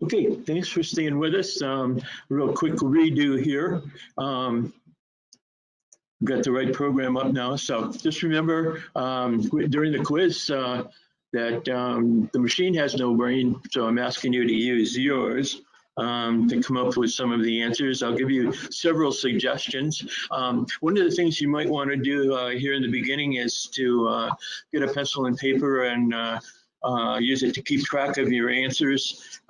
Okay, thanks for staying with us. Real quick redo here. Got the right program up now. So just remember during the quiz that the machine has no brain, so I'm asking you to use yours to come up with some of the answers. I'll give you several suggestions. One of the things you might want to do here in the beginning is to get a pencil and paper and use it to keep track of your answers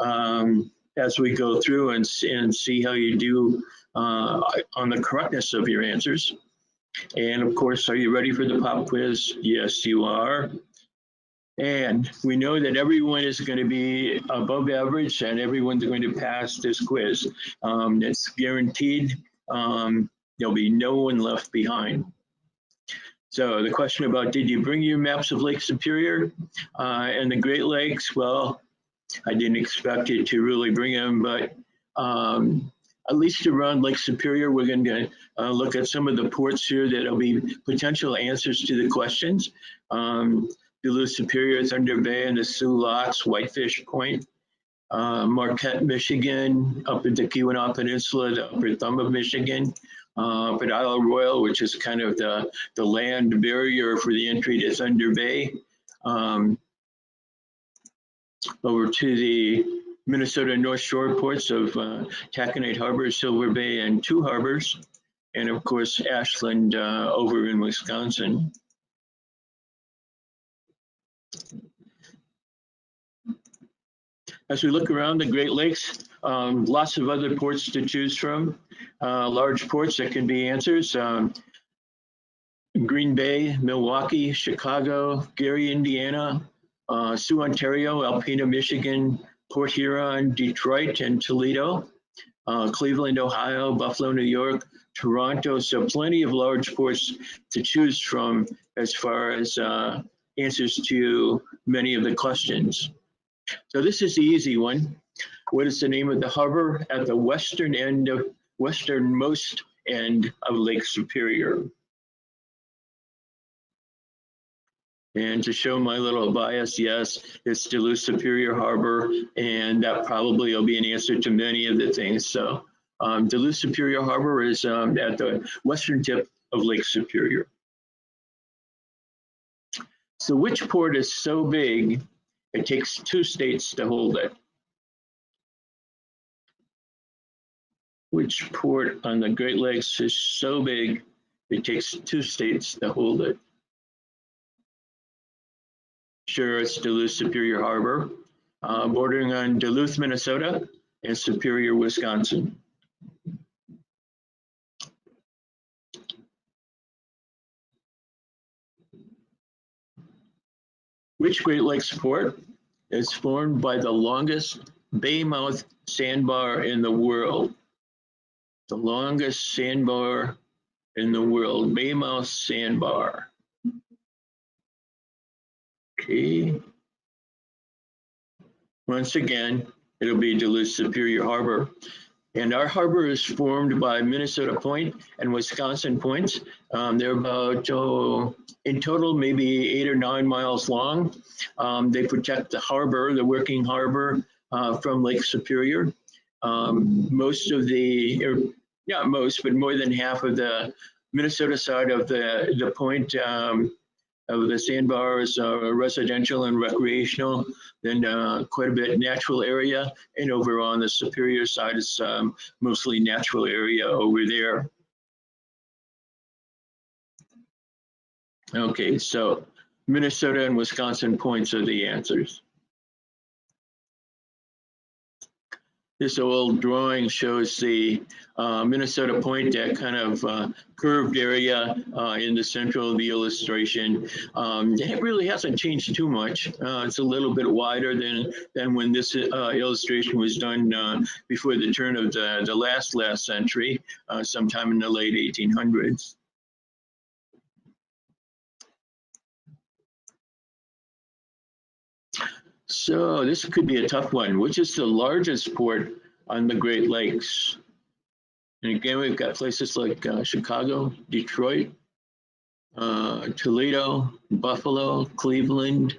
as we go through and see how you do on the correctness of your answers. And of course, are you ready for the pop quiz? Yes, you are. And we know that everyone is going to be above average and everyone's going to pass this quiz. It's guaranteed. There'll be no one left behind. So the question about, did you bring your maps of Lake Superior and the Great Lakes? Well, I didn't expect you to really bring them, but at least around Lake Superior, we're going to look at some of the ports here that'll be potential answers to the questions. Duluth-Superior, Thunder Bay, and the Sioux Locks, Whitefish Point, Marquette, Michigan, up at the Keweenaw Peninsula, the upper thumb of Michigan, up at Isle Royal, which is kind of the land barrier for the entry to Thunder Bay, over to the Minnesota North Shore ports of Taconite Harbor, Silver Bay, and Two Harbors, and of course Ashland over in Wisconsin. As we look around the Great Lakes, lots of other ports to choose from, large ports that can be answers. Green Bay, Milwaukee, Chicago, Gary, Indiana, Sioux, Ontario, Alpena, Michigan, Port Huron, Detroit, and Toledo, Cleveland, Ohio, Buffalo, New York, Toronto. So plenty of large ports to choose from as far as answers to many of the questions. So this is the easy one. What is the name of the harbor at the westernmost end of Lake Superior? And to show my little bias, yes, it's Duluth-Superior Harbor, and that probably will be an answer to many of the things. So Duluth-Superior Harbor is at the western tip of Lake Superior. So which port is so big it takes 2 states to hold it? Which port on the Great Lakes is so big it takes 2 states to hold it? Sure, it's Duluth-Superior Harbor, bordering on Duluth, Minnesota, and Superior, Wisconsin. Which Great Lakes port is formed by the longest bay mouth sandbar in the world? The longest sandbar in the world, bay mouth sandbar. Okay. Once again, it'll be Duluth-Superior Harbor. And our harbor is formed by Minnesota Point and Wisconsin Points. They're about, in total, maybe 8 or 9 miles long. They protect the harbor, the working harbor, from Lake Superior. Most of the, not most, but more than half of the Minnesota side of the point of the sandbar is residential and recreational, then quite a bit natural area, and over on the Superior side is mostly natural area over there. Okay, so Minnesota and Wisconsin points are the answers. This old drawing shows the Minnesota point, that kind of curved area in the central of the illustration. It really hasn't changed too much. It's a little bit wider than when this illustration was done before the turn of the last century, sometime in the late 1800s. So this could be a tough one. Which is the largest port on the Great Lakes? And again, we've got places like Chicago, Detroit, Toledo, Buffalo, Cleveland,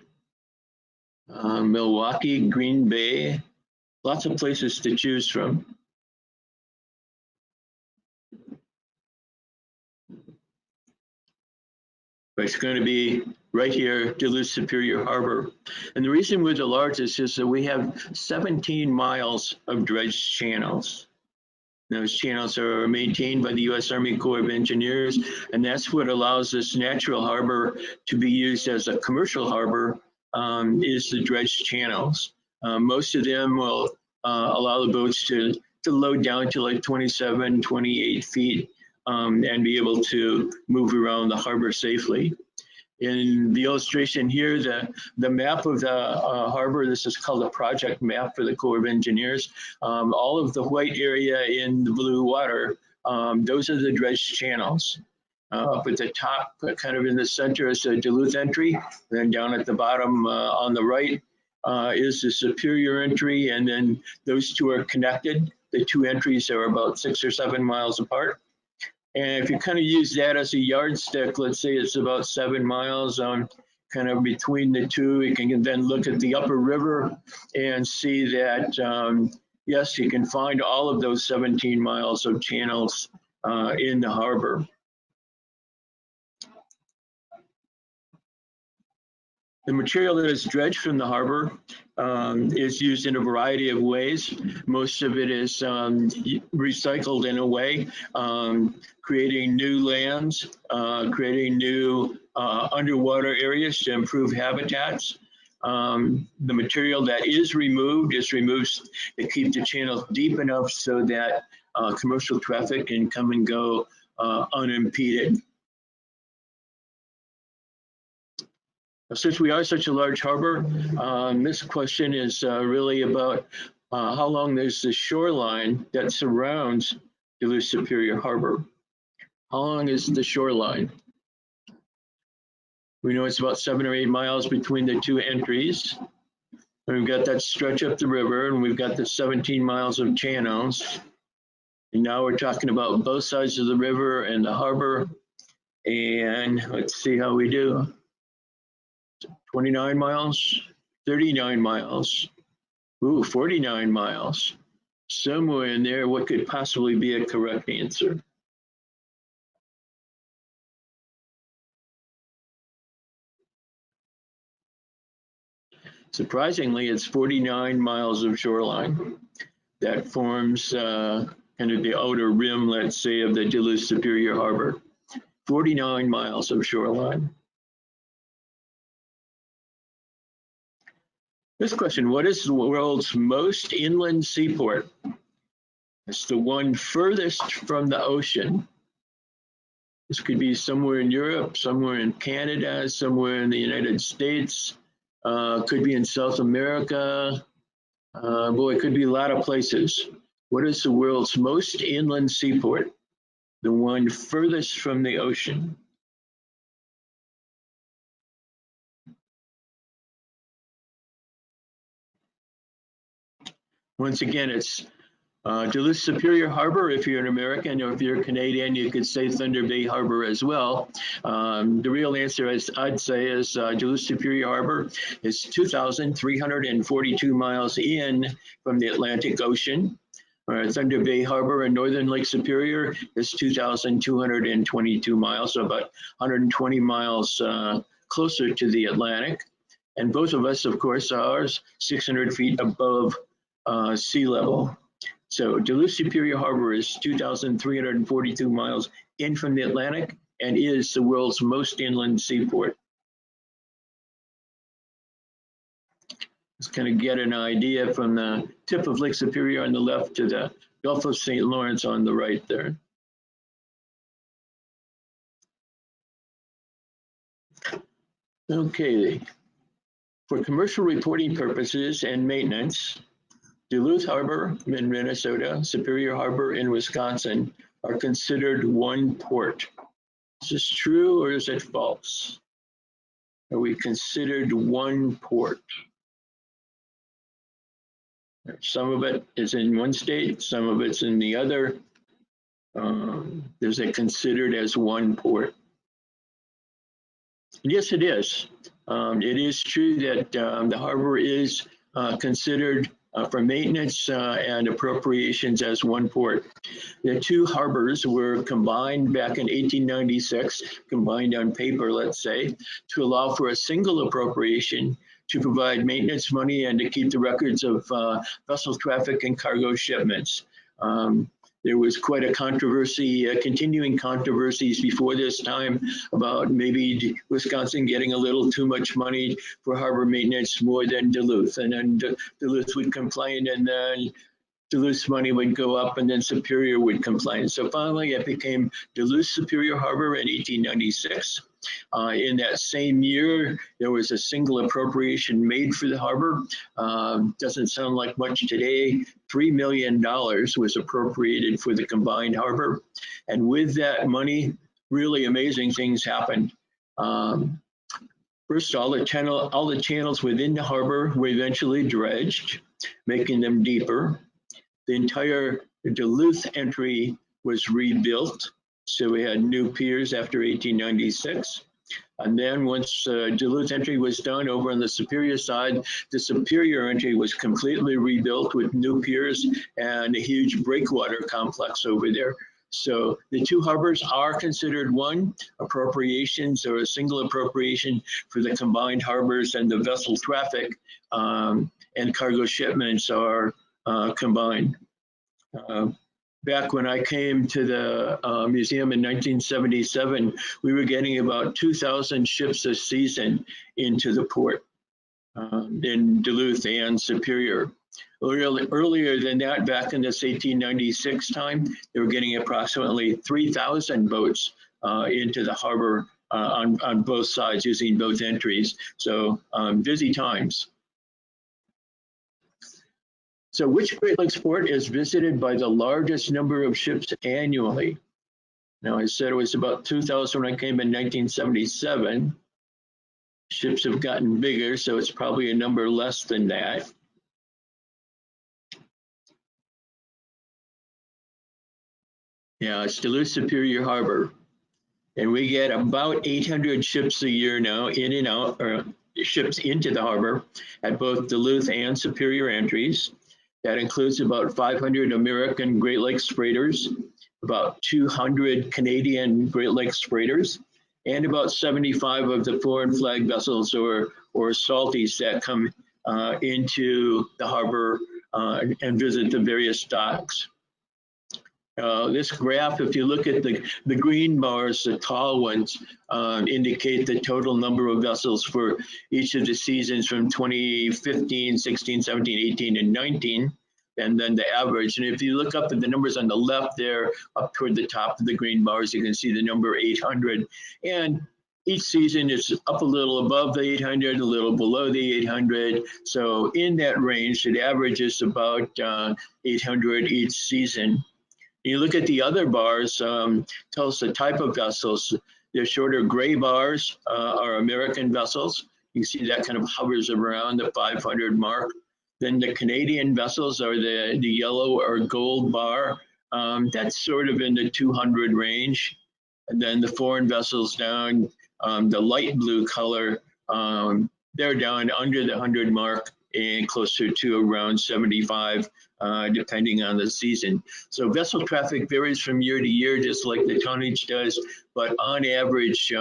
Milwaukee, Green Bay, lots of places to choose from. But it's going to be right here, Duluth-Superior Harbor. And the reason we're the largest is that we have 17 miles of dredged channels. Those channels are maintained by the U.S. Army Corps of Engineers, and that's what allows this natural harbor to be used as a commercial harbor, is the dredged channels. Most of them will allow the boats to load down to like 27, 28 feet and be able to move around the harbor safely. In the illustration here, the map of the harbor, this is called a project map for the Corps of Engineers. All of the white area in the blue water, those are the dredged channels. Up at the top, kind of in the center, is the Duluth entry. Then down at the bottom on the right is the Superior entry, and then those two are connected. The two entries are about 6 or 7 miles apart. And if you kind of use that as a yardstick, let's say it's about 7 miles kind of between the two, you can then look at the upper river and see that, yes, you can find all of those 17 miles of channels in the harbor. The material that is dredged from the harbor is used in a variety of ways. Most of it is recycled in a way, creating new lands, creating new underwater areas to improve habitats. The material that is removed to keep the channels deep enough so that commercial traffic can come and go unimpeded. Since we are such a large harbor, this question is really about how long is the shoreline that surrounds Duluth-Superior Harbor? How long is the shoreline? We know it's about 7 or 8 miles between the two entries. And we've got that stretch up the river, and we've got the 17 miles of channels. And now we're talking about both sides of the river and the harbor. And let's see how we do. 29 miles, 39 miles, 49 miles. Somewhere in there, what could possibly be a correct answer? Surprisingly, it's 49 miles of shoreline that forms kind of the outer rim, let's say, of the Duluth-Superior Harbor. 49 miles of shoreline. This question, what is the world's most inland seaport? It's the one furthest from the ocean. This could be somewhere in Europe, somewhere in Canada, somewhere in the United States, could be in South America. Boy, it could be a lot of places. What is the world's most inland seaport? The one furthest from the ocean. Once again, it's Duluth-Superior Harbor. If you're an American or if you're Canadian, you could say Thunder Bay Harbor as well. The real answer, as I'd say, is Duluth-Superior Harbor is 2,342 miles in from the Atlantic Ocean. Thunder Bay Harbor in northern Lake Superior is 2,222 miles, so about 120 miles closer to the Atlantic. And both of us, of course, are 600 feet above sea level. So Duluth-Superior Harbor is 2,342 miles in from the Atlantic and is the world's most inland seaport. Let's kind of get an idea from the tip of Lake Superior on the left to the Gulf of St. Lawrence on the right there. Okay, for commercial reporting purposes and maintenance, Duluth Harbor in Minnesota, Superior Harbor in Wisconsin are considered one port. Is this true or is it false? Are we considered one port? Some of it is in one state, some of it's in the other. Is it considered as one port? Yes, it is. It is true that the harbor is considered for maintenance and appropriations as one port. The two harbors were combined back in 1896, combined on paper, let's say, to allow for a single appropriation to provide maintenance money and to keep the records of vessel traffic and cargo shipments. There was quite a controversy, continuing controversies before this time about maybe Wisconsin getting a little too much money for harbor maintenance, more than Duluth. And then Duluth would complain, and then Duluth's money would go up, and then Superior would complain. So finally it became Duluth-Superior Harbor in 1896. In that same year, there was a single appropriation made for the harbor. Doesn't sound like much today. $3 million was appropriated for the combined harbor. And with that money, really amazing things happened. First, all the channels within the harbor were eventually dredged, making them deeper. The entire Duluth entry was rebuilt. So we had new piers after 1896. And then once Duluth entry was done over on the Superior side, the Superior entry was completely rebuilt with new piers and a huge breakwater complex over there. So the two harbors are considered one. Appropriations, or a single appropriation for the combined harbors, and the vessel traffic and cargo shipments are combined. Back when I came to the museum in 1977, we were getting about 2,000 ships a season into the port in Duluth and Superior. Earlier than that, back in this 1896 time, they were getting approximately 3,000 boats into the harbor on both sides, using both entries. So busy times. So which Great Lakes port is visited by the largest number of ships annually? Now, I said it was about 2,000 when I came in 1977. Ships have gotten bigger, so it's probably a number less than that. Yeah, it's Duluth-Superior Harbor. And we get about 800 ships a year now in and out, or ships into the harbor at both Duluth and Superior entries. That includes about 500 American Great Lakes freighters, about 200 Canadian Great Lakes freighters, and about 75 of the foreign flag vessels or salties that come into the harbor and visit the various docks. This graph, if you look at the green bars, the tall ones, indicate the total number of vessels for each of the seasons from 2015, 16, 17, 18, and 19, and then the average. And if you look up at the numbers on the left there, up toward the top of the green bars, you can see the number 800. And each season is up a little above the 800, a little below the 800. So in that range, it averages about 800 each season. You look at the other bars, tell us the type of vessels. The shorter gray bars are American vessels. You see that kind of hovers around the 500 mark. Then the Canadian vessels are the yellow or gold bar. That's sort of in the 200 range. And then the foreign vessels down, the light blue color, they're down under the 100 mark and closer to around 75, depending on the season. So vessel traffic varies from year to year, just like the tonnage does, but on average,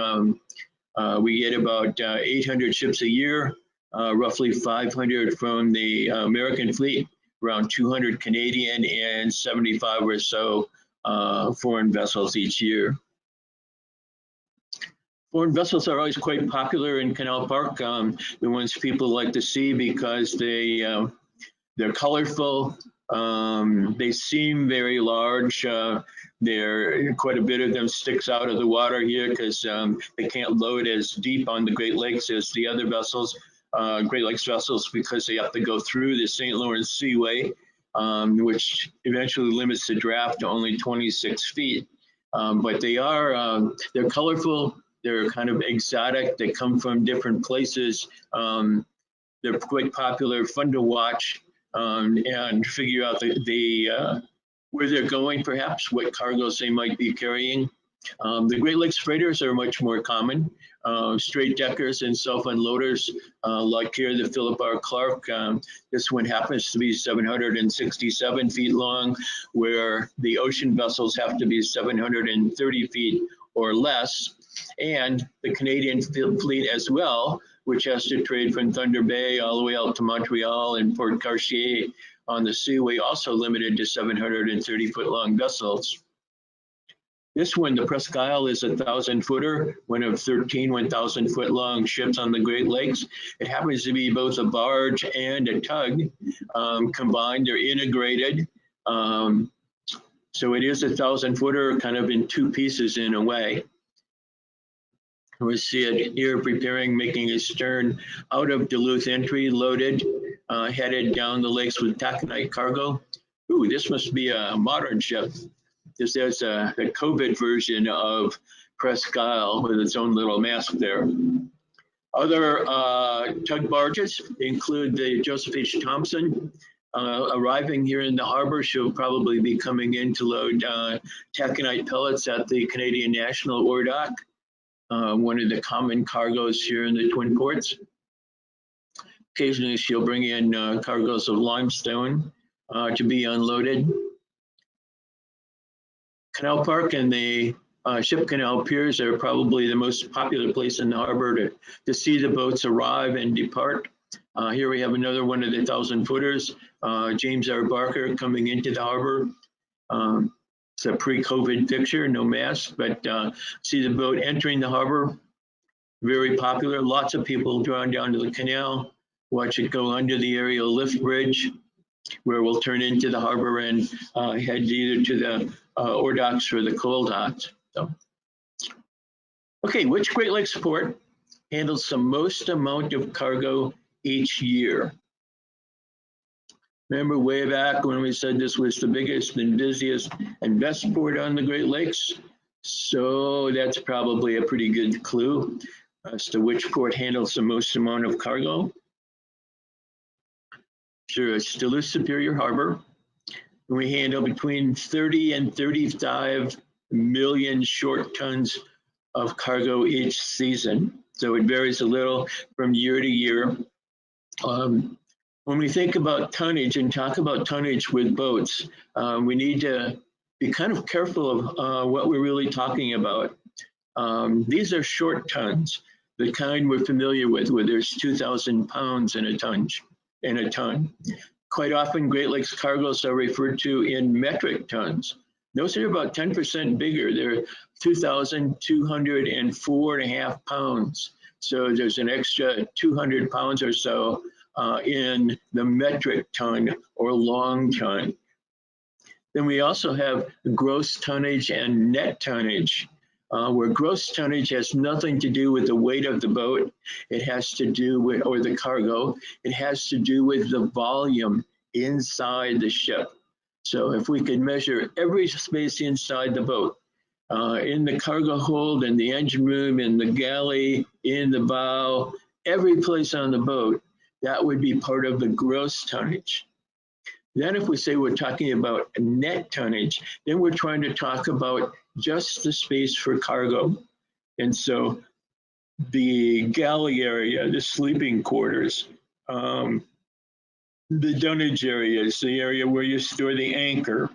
we get about 800 ships a year, roughly 500 from the American fleet, around 200 Canadian, and 75 or so foreign vessels each year. Foreign vessels are always quite popular in Canal Park, the ones people like to see because they're colorful, they seem very large. Quite a bit of them sticks out of the water here because they can't load as deep on the Great Lakes as the other vessels, Great Lakes vessels, because they have to go through the St. Lawrence Seaway, which eventually limits the draft to only 26 feet. But they're colorful. They're kind of exotic. They come from different places. They're quite popular, fun to watch, and figure out where they're going, perhaps what cargoes they might be carrying. The Great Lakes freighters are much more common. straight deckers and self-unloaders, like here the Philip R. Clark. This one happens to be 767 feet long, where the ocean vessels have to be 730 feet or less. And the Canadian fleet as well, which has to trade from Thunder Bay all the way out to Montreal and Port Cartier on the Seaway, also limited to 730-foot long vessels. This one, the Presque Isle, is a 1,000-footer, one of 13 1,000-foot long ships on the Great Lakes. It happens to be both a barge and a tug combined. They're integrated. So it is a 1,000-footer, kind of in two pieces in a way. We see it here preparing, making its turn out of Duluth Entry, loaded, headed down the lakes with taconite cargo. Ooh, this must be a modern ship. This is a COVID version of Presque Isle with its own little mast there. Other tug barges include the Joseph H. Thompson. Arriving here in the harbor, she'll probably be coming in to load taconite pellets at the Canadian National Ore Dock, one of the common cargoes here in the Twin Ports. Occasionally, she'll bring in cargoes of limestone to be unloaded. Canal Park and the ship canal piers are probably the most popular place in the harbor to see the boats arrive and depart. Here we have another one of the 1,000-footers, James R. Barker coming into the harbor. It's a pre-COVID picture, no mask, but see the boat entering the harbor, very popular. Lots of people drawn down to the canal, watch it go under the aerial lift bridge, where we'll turn into the harbor and head either to the ore docks or the coal docks. So, okay, which Great Lakes port handles the most amount of cargo each year? Remember way back when we said this was the biggest and busiest and best port on the Great Lakes? So that's probably a pretty good clue as to which port handles the most amount of cargo. Sure, it's Duluth-Superior Harbor. And we handle between 30 and 35 million short tons of cargo each season. So it varies a little from year to year. When we think about tonnage and talk about tonnage with boats, we need to be kind of careful of what we're really talking about. These are short tons, the kind we're familiar with, where there's 2,000 pounds in a ton. Quite often, Great Lakes cargoes are referred to in metric tons. Those are about 10% bigger. They're 2,204.5 pounds. So there's an extra 200 pounds or so in the metric ton or long ton. Then we also have gross tonnage and net tonnage, where gross tonnage has nothing to do with the weight of the boat. It has to do with, or the cargo, it has to do with the volume inside the ship. So if we could measure every space inside the boat, in the cargo hold, in the engine room, in the galley, in the bow, every place on the boat, that would be part of the gross tonnage. Then if we say we're talking about net tonnage, then we're trying to talk about just the space for cargo. And so the galley area, the sleeping quarters, the dunnage areas, the area where you store the anchor,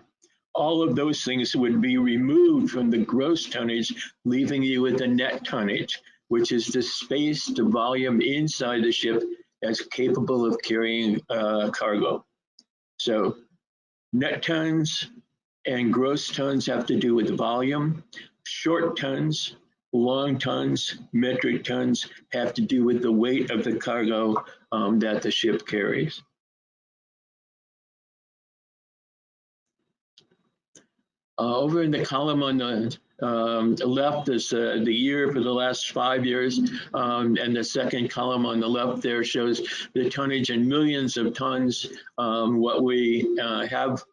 all of those things would be removed from the gross tonnage, leaving you with the net tonnage, which is the space, the volume inside the ship that's capable of carrying cargo. So net tons and gross tons have to do with the volume. Short tons, long tons, metric tons have to do with the weight of the cargo that the ship carries. Over in the column on the left is the year for the last 5 years, and the second column on the left there shows the tonnage in millions of tons. What we have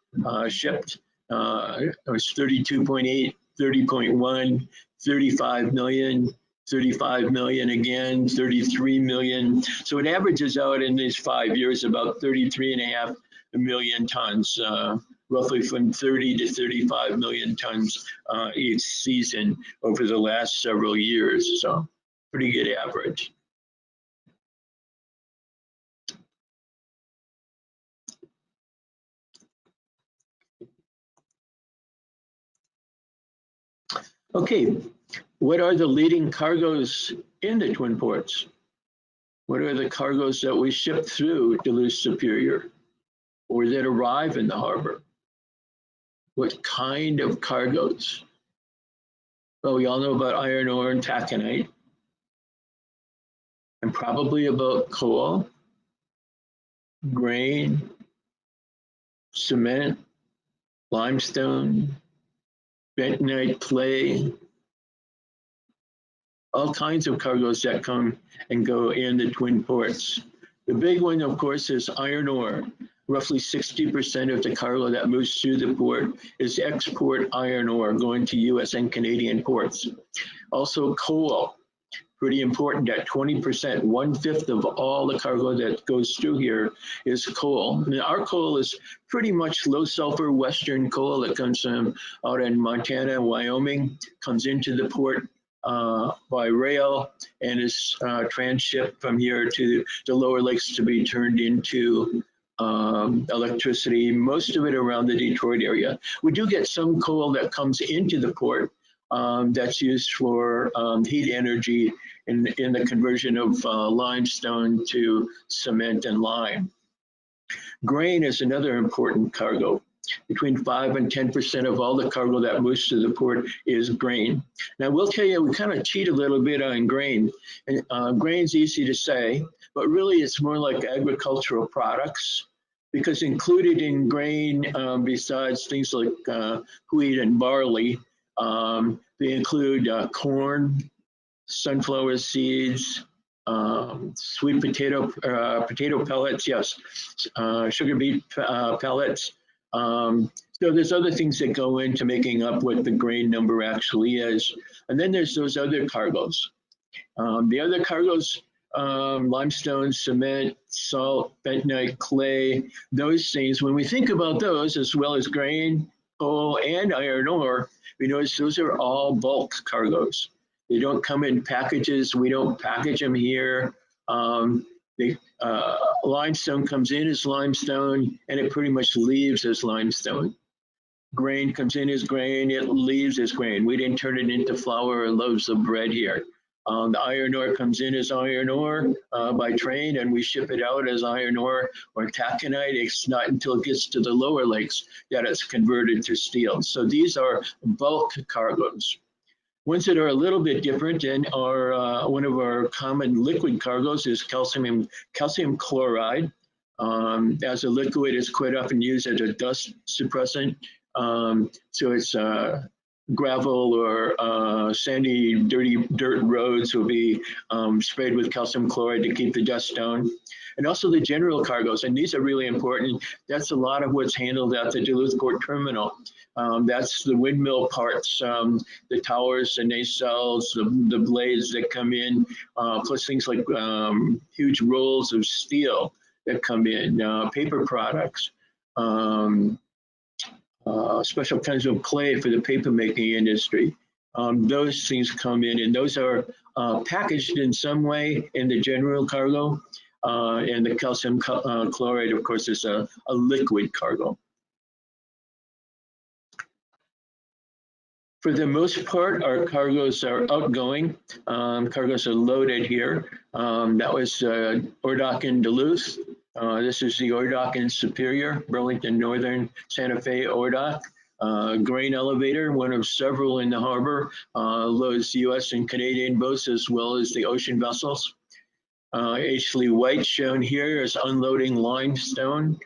shipped was 32.8, 30.1, 35 million, 35 million again, 33 million. So it averages out in these 5 years about 33.5 million tons. Roughly from 30 to 35 million tons each season over the last several years. So pretty good average. Okay, what are the leading cargoes in the Twin Ports? What are the cargoes that we ship through Duluth-Superior or that arrive in the harbor? What kind of cargoes? Well, we all know about iron ore and taconite, and probably about coal, grain, cement, limestone, bentonite, clay, all kinds of cargoes that come and go in the Twin Ports. The big one, of course, is iron ore. Roughly 60% of the cargo that moves through the port is export iron ore going to US and Canadian ports. Also coal, pretty important at 20%, 1/5 of all the cargo that goes through here is coal. And our coal is pretty much low sulfur Western coal that comes from out in Montana and Wyoming, comes into the port by rail and is transshipped from here to the lower lakes to be turned into electricity, most of it around the Detroit area. We do get some coal that comes into the port that's used for heat energy in the conversion of limestone to cement and lime. Grain is another important cargo. Between 5 and 10% of all the cargo that moves to the port is grain. Now, we'll tell you, we kind of cheat a little bit on grain. And, grain's easy to say, but really it's more like agricultural products, because included in grain, besides things like wheat and barley, they include corn, sunflower seeds, sweet potato pellets, yes, sugar beet pellets. So there's other things that go into making up what the grain number actually is. And then there's those other cargoes. The other cargoes, limestone, cement, salt, bentonite, clay, those things, when we think about those, as well as grain, coal, and iron ore, we notice those are all bulk cargoes. They don't come in packages. We don't package them here. Limestone comes in as limestone, and it pretty much leaves as limestone. Grain comes in as grain, it leaves as grain. We didn't turn it into flour or loaves of bread here. The iron ore comes in as iron ore by train, and we ship it out as iron ore or taconite. It's not until it gets to the lower lakes that it's converted to steel. So these are bulk cargoes. Ones that are a little bit different and are one of our common liquid cargoes is calcium chloride. As a liquid, it's quite often used as a dust suppressant. So it's gravel or sandy, dirty dirt roads will be sprayed with calcium chloride to keep the dust down. And also the general cargoes, and these are really important. That's a lot of what's handled at the Duluth Port Terminal. That's the windmill parts, the towers, the nacelles, the blades that come in, plus things like huge rolls of steel that come in, paper products, special kinds of clay for the paper making industry. Those things come in, and those are packaged in some way in the general cargo. And the calcium chloride, of course, is a liquid cargo. For the most part, our cargoes are outgoing. Cargoes are loaded here. That was ore dock in Duluth. This is the ore dock in Superior, Burlington Northern Santa Fe ore dock. Grain elevator, one of several in the harbor, loads US and Canadian boats as well as the ocean vessels. H. White shown here is unloading limestone.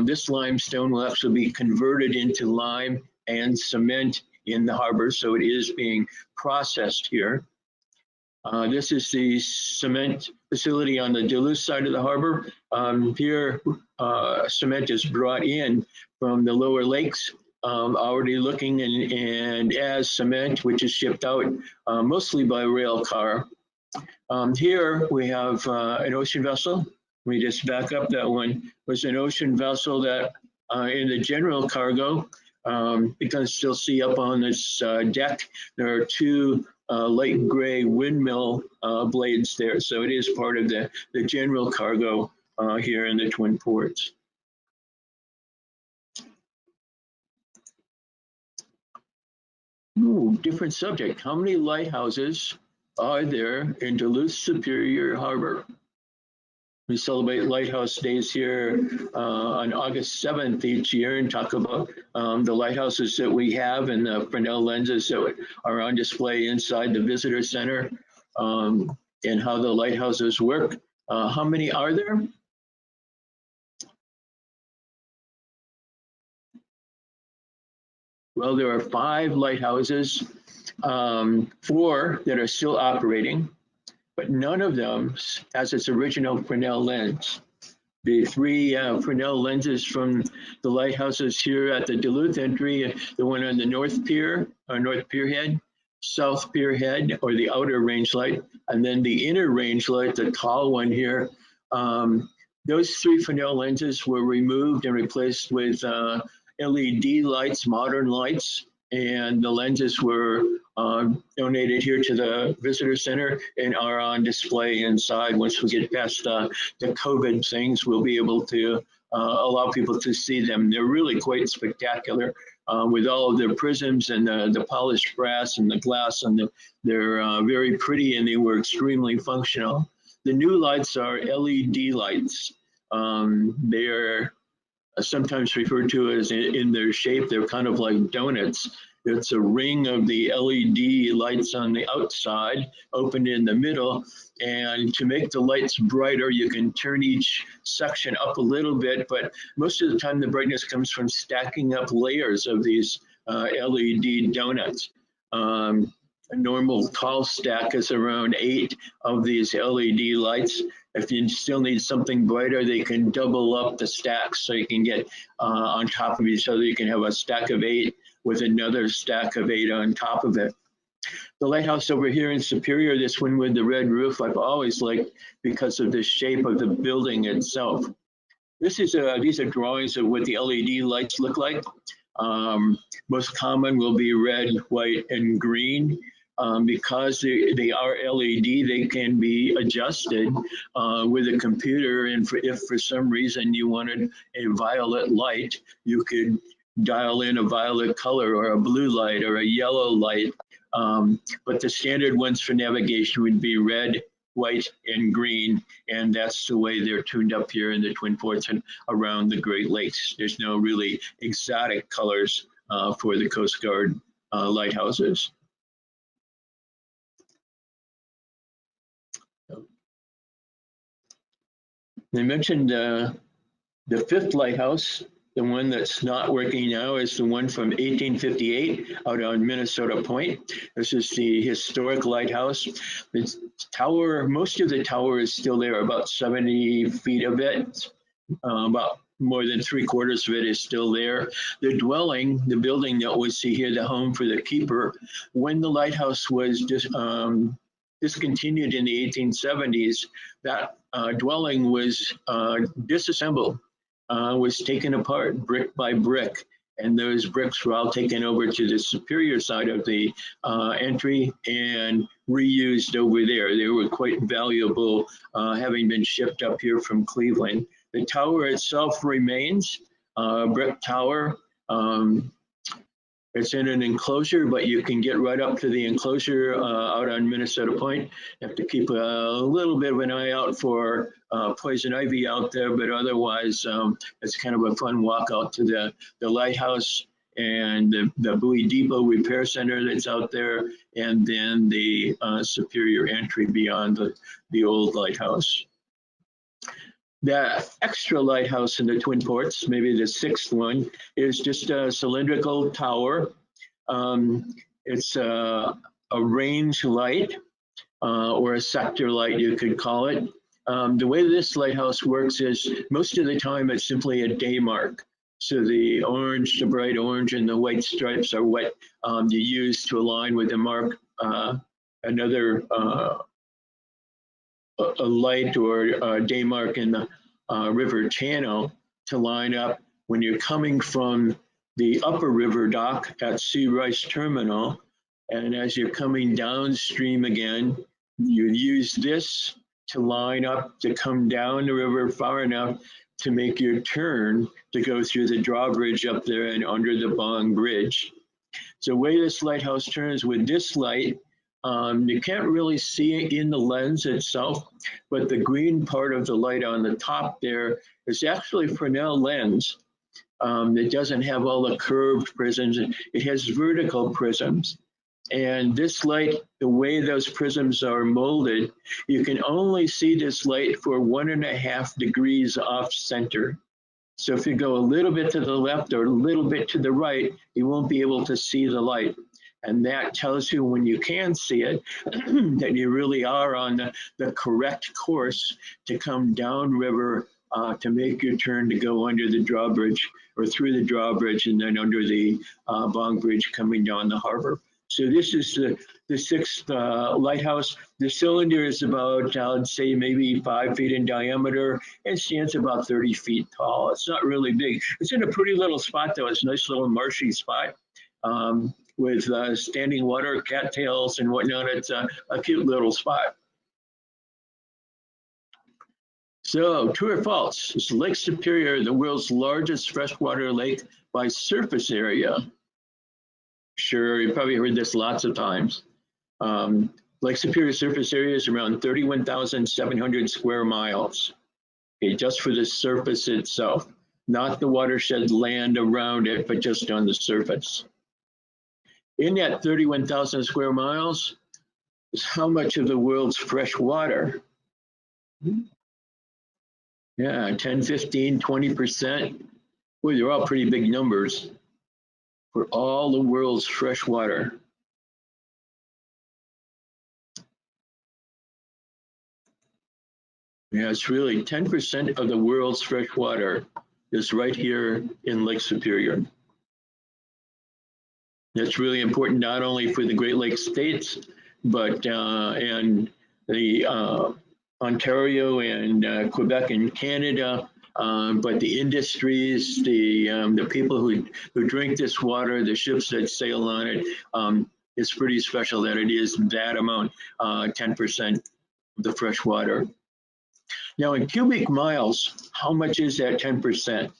This limestone will actually be converted into lime and cement in the harbor, so it is being processed here. This is the cement facility on the Duluth side of the harbor. Here, cement is brought in from the lower lakes, already looking and as cement, which is shipped out mostly by rail car. Here we have an ocean vessel. Let me just back up. That one was an ocean vessel that in the general cargo, you can still see up on this deck, there are two light gray windmill blades there. So it is part of the general cargo here in the Twin Ports. Ooh, different subject. How many lighthouses are there in Duluth-Superior Harbor? We celebrate Lighthouse Days here on August 7th each year and talk about the lighthouses that we have and the Fresnel lenses that are on display inside the visitor center and how the lighthouses work. How many are there? Well, there are 5 lighthouses, 4 that are still operating, but none of them has its original Fresnel lens. The 3 Fresnel lenses from the lighthouses here at the Duluth entry, the one on the North Pier, or North Pier Head, South Pier Head, or the outer range light, and then the inner range light, the tall one here. Those 3 Fresnel lenses were removed and replaced with LED lights, modern lights, and the lenses were donated here to the visitor center and are on display inside. Once we get past the COVID things, we'll be able to allow people to see them. They're really quite spectacular with all of their prisms and the polished brass and the glass, and they're very pretty, and they were extremely functional. The new lights are LED lights. They are sometimes referred to as in their shape, they're kind of like donuts. It's a ring of the LED lights on the outside, opened in the middle. And to make the lights brighter, you can turn each section up a little bit, but most of the time the brightness comes from stacking up layers of these LED donuts. A normal tall stack is around 8 of these LED lights. If you still need something brighter, they can double up the stacks so you can get on top of each other. You can have a stack of 8 with another stack of 8 on top of it. The lighthouse over here in Superior, this one with the red roof, I've always liked because of the shape of the building itself. These are drawings of what the LED lights look like. Most common will be red, white, and green. Because they are LED, they can be adjusted with a computer. And if for some reason you wanted a violet light, you could dial in a violet color or a blue light or a yellow light. But the standard ones for navigation would be red, white, and green. And that's the way they're tuned up here in the Twin Ports and around the Great Lakes. There's no really exotic colors for the Coast Guard lighthouses. They mentioned the 5th lighthouse. The one that's not working now is the one from 1858 out on Minnesota Point. This is the historic lighthouse. The tower, most of the tower is still there, about 70 feet of it. About more than 3/4 of it is still there. The dwelling, the building that we see here, the home for the keeper, when the lighthouse was discontinued in the 1870s, that dwelling was disassembled, was taken apart brick by brick. And those bricks were all taken over to the Superior side of the entry and reused over there. They were quite valuable, having been shipped up here from Cleveland. The tower itself remains, brick tower. It's in an enclosure, but you can get right up to the enclosure out on Minnesota Point. You have to keep a little bit of an eye out for poison ivy out there, but otherwise it's kind of a fun walk out to the lighthouse and the buoy depot repair center that's out there, and then the Superior entry beyond the old lighthouse. The extra lighthouse in the Twin Ports, maybe the 6th one, is just a cylindrical tower. It's a range light or a sector light, you could call it. The way this lighthouse works is most of the time it's simply a day mark. So the orange, the bright orange, and the white stripes are what you use to align with the mark. Another a light or a day mark in the river channel to line up when you're coming from the upper river dock at Sea Rice Terminal And as you're coming downstream again, you use this to line up to come down the river far enough to make your turn to go through the drawbridge up there and under the Bong Bridge. So the way this lighthouse turns with this light, you can't really see it in the lens itself, but the green part of the light on the top there is actually Fresnel lens. It doesn't have all the curved prisms. It has vertical prisms. And this light, the way those prisms are molded, you can only see this light for 1.5 degrees off center. So if you go a little bit to the left or a little bit to the right, you won't be able to see the light. And that tells you when you can see it, that you really are on the correct course to come downriver to make your turn to go under the drawbridge or through the drawbridge and then under the Bong Bridge coming down the harbor. So this is the sixth lighthouse. The cylinder is about, I'd say, maybe 5 feet in diameter and stands about 30 feet tall. It's not really big. It's in a pretty little spot, though. It's a nice little marshy spot with standing water, cattails, and whatnot. It's a cute little spot. So, true or false? Is Lake Superior the world's largest freshwater lake by surface area? Sure, you probably heard this lots of times. Lake Superior surface area is around 31,700 square miles, okay, just for the surface itself, not the watershed land around it, but just on the surface. In that 31,000 square miles is how much of the world's fresh water? Yeah, 10, 15, 20%. Well, they're all pretty big numbers for all the world's fresh water. Yeah, it's really 10% of the world's fresh water is right here in Lake Superior. That's really important not only for the Great Lakes states, but and the Ontario and Quebec and Canada, but the industries, the people who drink this water, the ships that sail on it, it's pretty special that it is that amount, 10% of the fresh water. Now in cubic miles, how much is that 10%?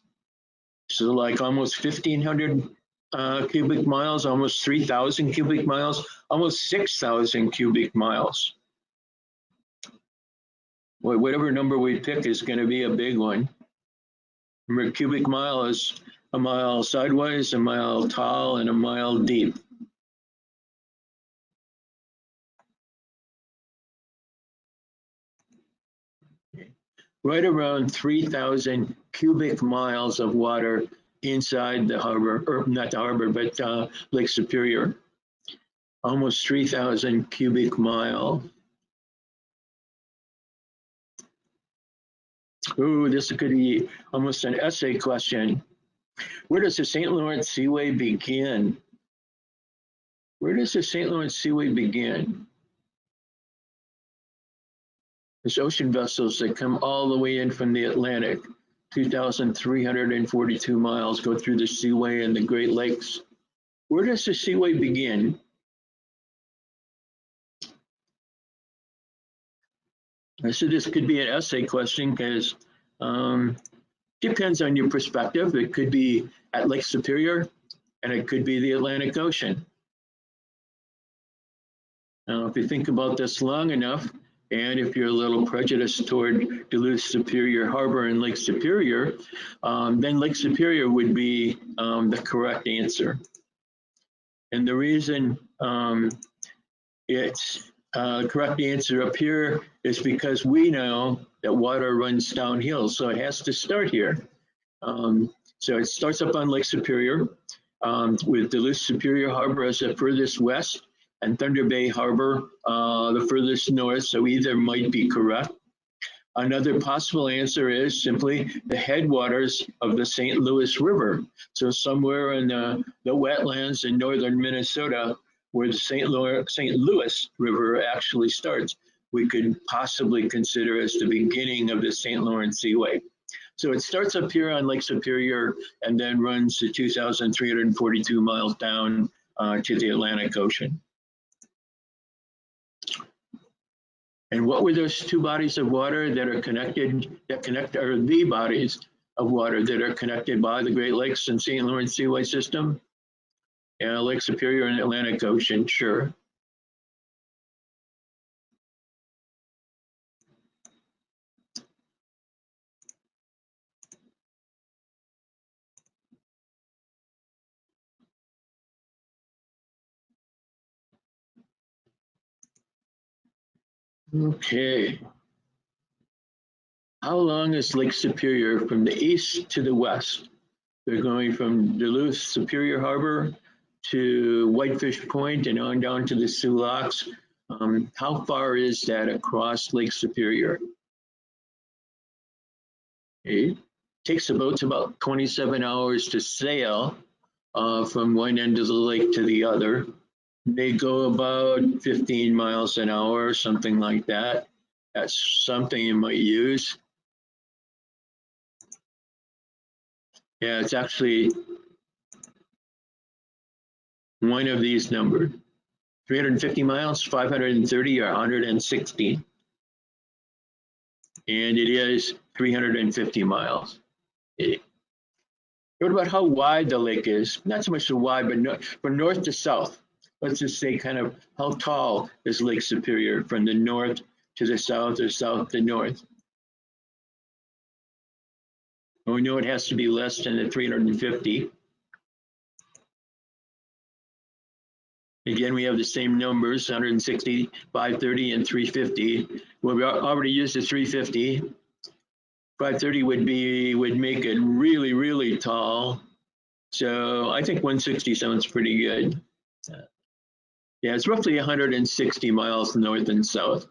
So like almost 1,500 cubic miles, almost 3,000 cubic miles, almost 6,000 cubic miles. Well, whatever number we pick is going to be a big one. Remember, cubic mile is a mile sideways, a mile tall, and a mile deep. Right around 3,000 cubic miles of water inside the harbor, or not the harbor, but Lake Superior. Almost 3,000 cubic miles. Ooh, this could be almost an essay question. Where does the St. Lawrence Seaway begin? Where does the St. Lawrence Seaway begin? There's ocean vessels that come all the way in from the Atlantic, 2,342 miles, go through the Seaway and the Great Lakes. Where does the Seaway begin? I said this could be an essay question because depends on your perspective. It could be at Lake Superior and it could be the Atlantic Ocean. Now, if you think about this long enough, and if you're a little prejudiced toward Duluth-Superior Harbor and Lake Superior, then Lake Superior would be the correct answer. And the reason it's the correct answer up here is because we know that water runs downhill, so it has to start here. So it starts up on Lake Superior with Duluth-Superior Harbor as the furthest west, and Thunder Bay Harbor, the furthest north, so either might be correct. Another possible answer is simply the headwaters of the St. Louis River. So somewhere in the wetlands in northern Minnesota where the St. Louis River actually starts, we could possibly consider as the beginning of the St. Lawrence Seaway. So it starts up here on Lake Superior and then runs to 2,342 miles down to the Atlantic Ocean. And what were those two bodies of water that are connected, or the bodies of water that are connected by the Great Lakes and St. Lawrence Seaway system? Yeah, Lake Superior and Atlantic Ocean, sure. Okay. How long is Lake Superior from the east to the west? They're going from Duluth-Superior Harbor to Whitefish Point and on down to the Sioux Locks. How far is that across Lake Superior? It takes the boats about 27 hours to sail from one end of the lake to the other. They go about 15 miles an hour, something like that. That's something you might use. Yeah, it's actually one of these numbers. 350 miles, 530, or 160. And it is 350 miles. What about how wide the lake is? Not so much the wide, but from north to south. Let's just say kind of how tall is Lake Superior from the north to the south or south to north? Well, we know it has to be less than the 350. Again, we have the same numbers, 160, 530, and 350. Well, we already used the 350. 530 would make it really, really tall. So I think 160 sounds pretty good. Yeah, it's roughly 160 miles north and south.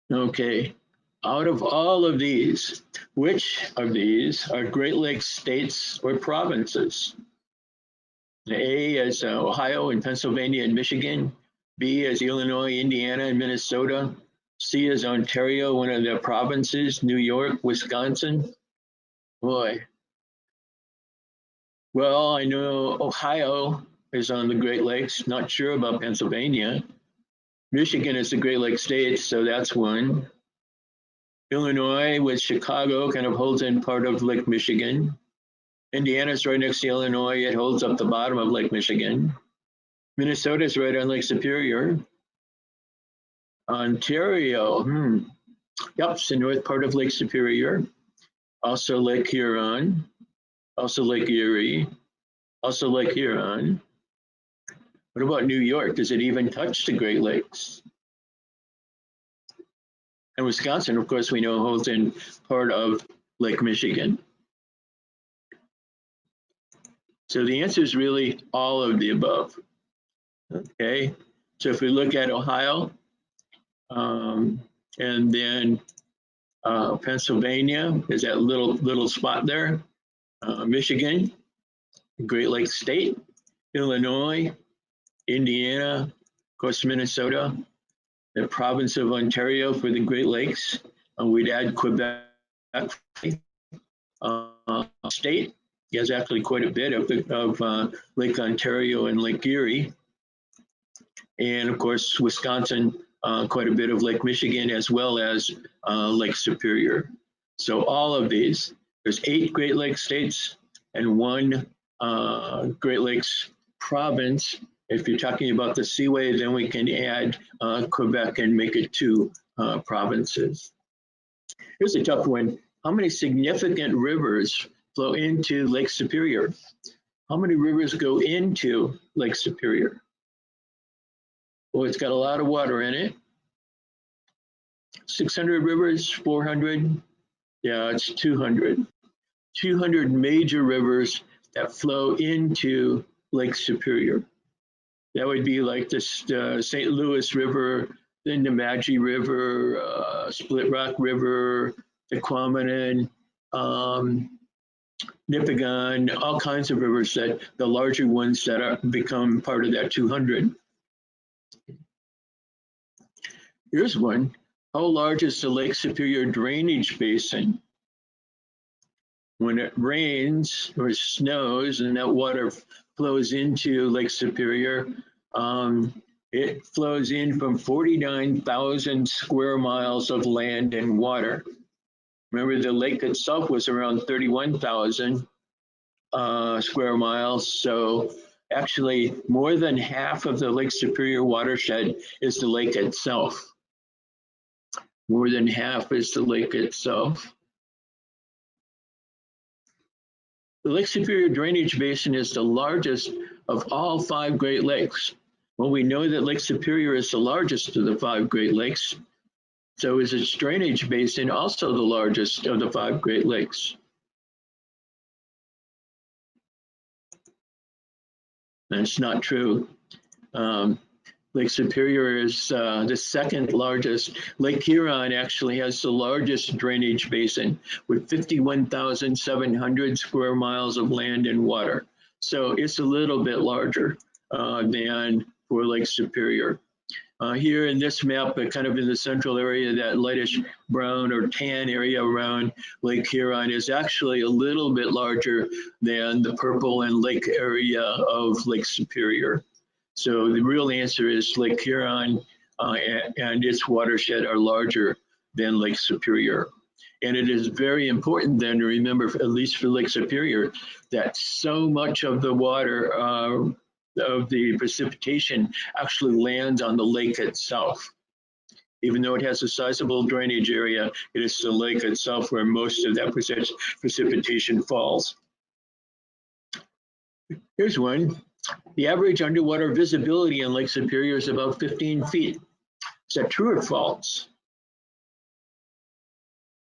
Okay, out of all of these, which of these are Great Lakes states or provinces? A is Ohio and Pennsylvania and Michigan. B is Illinois, Indiana, and Minnesota. C is Ontario, one of the provinces, New York, Wisconsin. Boy. Well, I know Ohio is on the Great Lakes, not sure about Pennsylvania. Michigan is the Great Lakes state, so that's one. Illinois with Chicago kind of holds in part of Lake Michigan. Indiana's right next to Illinois, it holds up the bottom of Lake Michigan. Minnesota's right on Lake Superior. Ontario, yep, it's the north part of Lake Superior. Also Lake Huron, also Lake Erie, also Lake Huron. What about New York? Does it even touch the Great Lakes? And Wisconsin, of course, we know holds in part of Lake Michigan. So the answer is really all of the above. Okay, so if we look at Ohio, and then Pennsylvania is that little spot there. Michigan, Great Lakes state, Illinois, Indiana, of course Minnesota, the province of Ontario for the Great Lakes. We'd add Quebec state. There's actually quite a bit of Lake Ontario and Lake Erie. And of course, Wisconsin, quite a bit of Lake Michigan as well as Lake Superior. So all of these, there's 8 Great Lakes states and 1 Great Lakes province. If you're talking about the Seaway, then we can add Quebec and make it 2 provinces. Here's a tough one. How many significant rivers flow into Lake Superior? How many rivers go into Lake Superior? Well, it's got a lot of water in it. 600 rivers, 400? Yeah, it's 200. 200 major rivers that flow into Lake Superior. That would be like the St. Louis River, the Nemadji River, Split Rock River, the Quamanon, Nipigon, all kinds of rivers, that the larger ones that become part of that 200. Here's one. How large is the Lake Superior drainage basin? When it rains or snows and that water flows into Lake Superior. It flows in from 49,000 square miles of land and water. Remember, the lake itself was around 31,000 square miles. So actually, more than half of the Lake Superior watershed is the lake itself. More than half is the lake itself. The Lake Superior drainage basin is the largest of all 5 Great Lakes. Well, we know that Lake Superior is the largest of the 5 Great Lakes. So is its drainage basin also the largest of the 5 Great Lakes? That's not true. Lake Superior is the second largest. Lake Huron actually has the largest drainage basin with 51,700 square miles of land and water. So it's a little bit larger than for Lake Superior. Here in this map, kind of in the central area, that lightish brown or tan area around Lake Huron is actually a little bit larger than the purple and lake area of Lake Superior. So the real answer is Lake Huron and its watershed are larger than Lake Superior. And it is very important then to remember, at least for Lake Superior, that so much of the water of the precipitation actually lands on the lake itself. Even though it has a sizable drainage area, it is the lake itself where most of that precipitation falls. Here's one. The average underwater visibility in Lake Superior is about 15 feet. Is that true or false?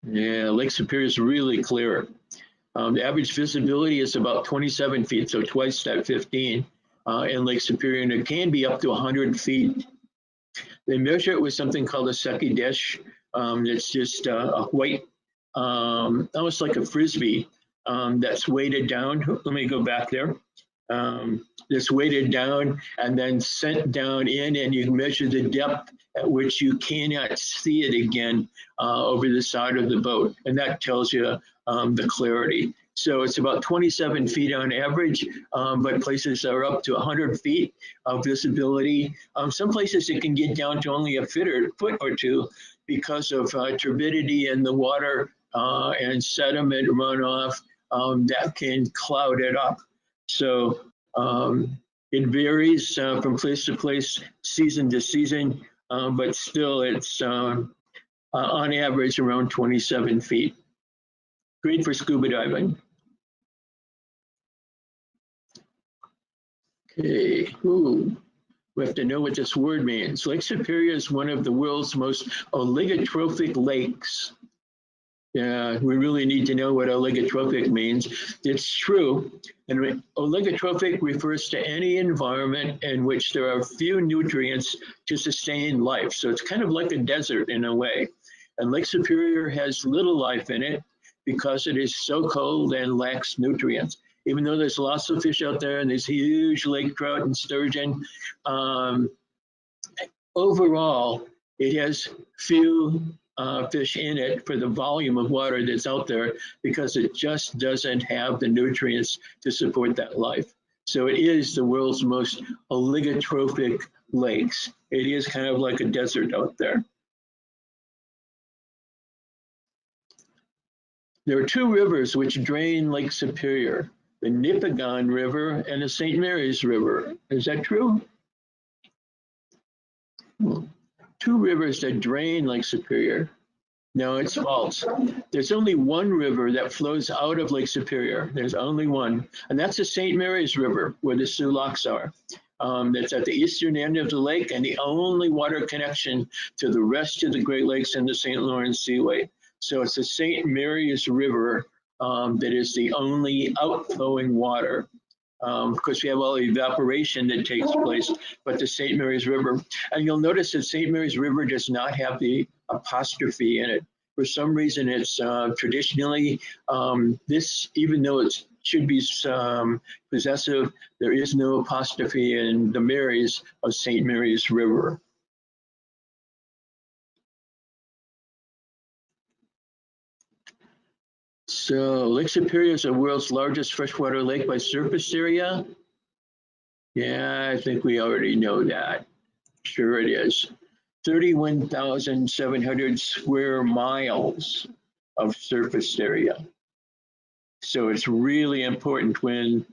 Yeah, Lake Superior is really clear. The average visibility is about 27 feet, so twice that 15 in Lake Superior, and it can be up to 100 feet. They measure it with something called a Secchi dish. It's just a white, almost like a Frisbee that's weighted down. Let me go back there. It's weighted down and then sent down in, and you can measure the depth at which you cannot see it again over the side of the boat, and that tells you the clarity. So it's about 27 feet on average, but places are up to 100 feet of visibility. Some places it can get down to only a foot or two because of turbidity in the water and sediment runoff that can cloud it up. So it varies from place to place, season to season, but still it's on average around 27 feet. Great for scuba diving. Okay, ooh, we have to know what this word means. Lake Superior is one of the world's most oligotrophic lakes. Yeah, we really need to know what oligotrophic means. It's true, and oligotrophic refers to any environment in which there are few nutrients to sustain life. So it's kind of like a desert in a way. And Lake Superior has little life in it because it is so cold and lacks nutrients. Even though there's lots of fish out there and there's huge lake trout and sturgeon, overall, it has few fish in it for the volume of water that's out there because it just doesn't have the nutrients to support that life. So it is the world's most oligotrophic lakes. It is kind of like a desert out there. There are 2 rivers which drain Lake Superior, the Nipigon River and the St. Mary's River. Is that true? 2 rivers that drain Lake Superior. No, it's false. There's only one river that flows out of Lake Superior. There's only one, and that's the St. Mary's River, where the Sioux Locks are. That's at the eastern end of the lake and the only water connection to the rest of the Great Lakes and the St. Lawrence Seaway. So it's the St. Mary's River that is the only outflowing water. Because we have all the evaporation that takes place, but the St. Mary's River. And you'll notice that St. Mary's River does not have the apostrophe in it. For some reason, it's traditionally, this, even though it should be possessive, there is no apostrophe in the Marys of St. Mary's River. So Lake Superior is the world's largest freshwater lake by surface area. Yeah, I think we already know that. Sure it is. 31,700 square miles of surface area. So it's really important when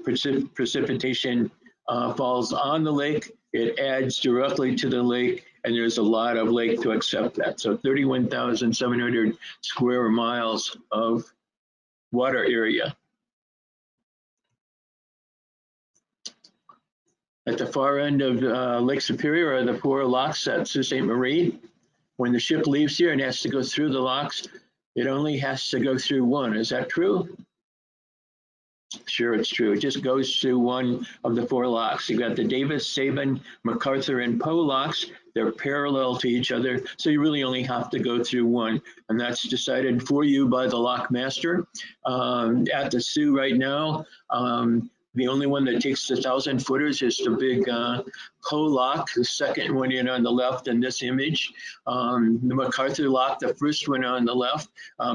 precipitation falls on the lake, it adds directly to the lake, and there's a lot of lake to accept that. So 31,700 square miles of water area. At the far end of Lake Superior are the 4 locks at Sault Ste. Marie. When the ship leaves here and has to go through the locks, it only has to go through one. Is that true? Sure, it's true. It just goes through one of the 4 locks. You've got the Davis, Sabin, MacArthur, and Poe locks. They're parallel to each other, so you really only have to go through one, and that's decided for you by the lock master. At the Soo right now, the only one that takes the 1,000 footers is the big Poe lock, the second one in on the left in this image. The MacArthur lock, the first one on the left,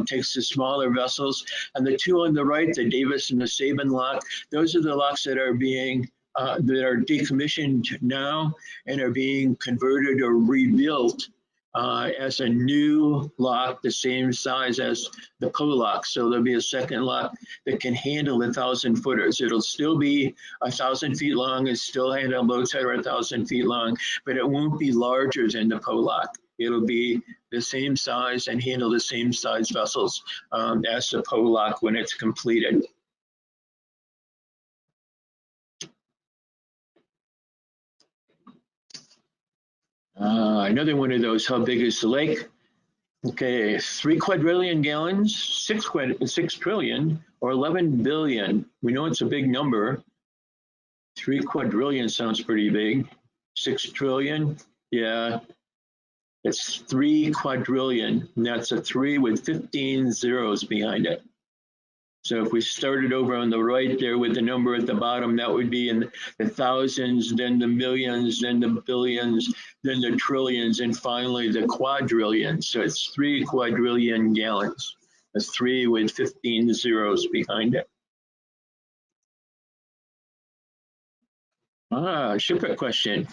takes the smaller vessels. And the 2 on the right, the Davis and the Sabin lock, those are the locks that are being that are decommissioned now and are being converted or rebuilt as a new lock, the same size as the Poe lock. So there'll be a second lock that can handle 1,000 footers. It'll still be 1,000 feet long and still handle boats that are 1,000 feet long, but it won't be larger than the Poe lock. It'll be the same size and handle the same size vessels as the Poe lock when it's completed. Another one of those, how big is the lake? Okay, 3 quadrillion gallons, 6 trillion, or 11 billion. We know it's a big number. 3 quadrillion sounds pretty big. 6 trillion, yeah, it's 3 quadrillion, and that's a 3 with 15 zeros behind it. So if we started over on the right there with the number at the bottom, that would be in the thousands, then the millions, then the billions, then the trillions, and finally the quadrillions. So it's 3 quadrillion gallons, a 3 with 15 zeros behind it. Shipwreck question.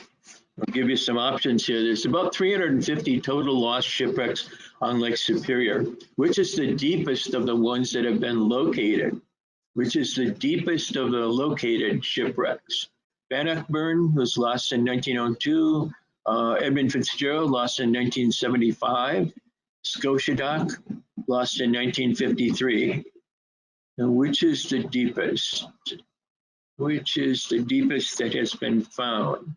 I'll give you some options here. There's about 350 total lost shipwrecks on Lake Superior. Which is the deepest of the ones that have been located? Which is the deepest of the located shipwrecks? Bannockburn was lost in 1902. Edmund Fitzgerald lost in 1975. Scotia Dock lost in 1953. And which is the deepest? Which is the deepest that has been found?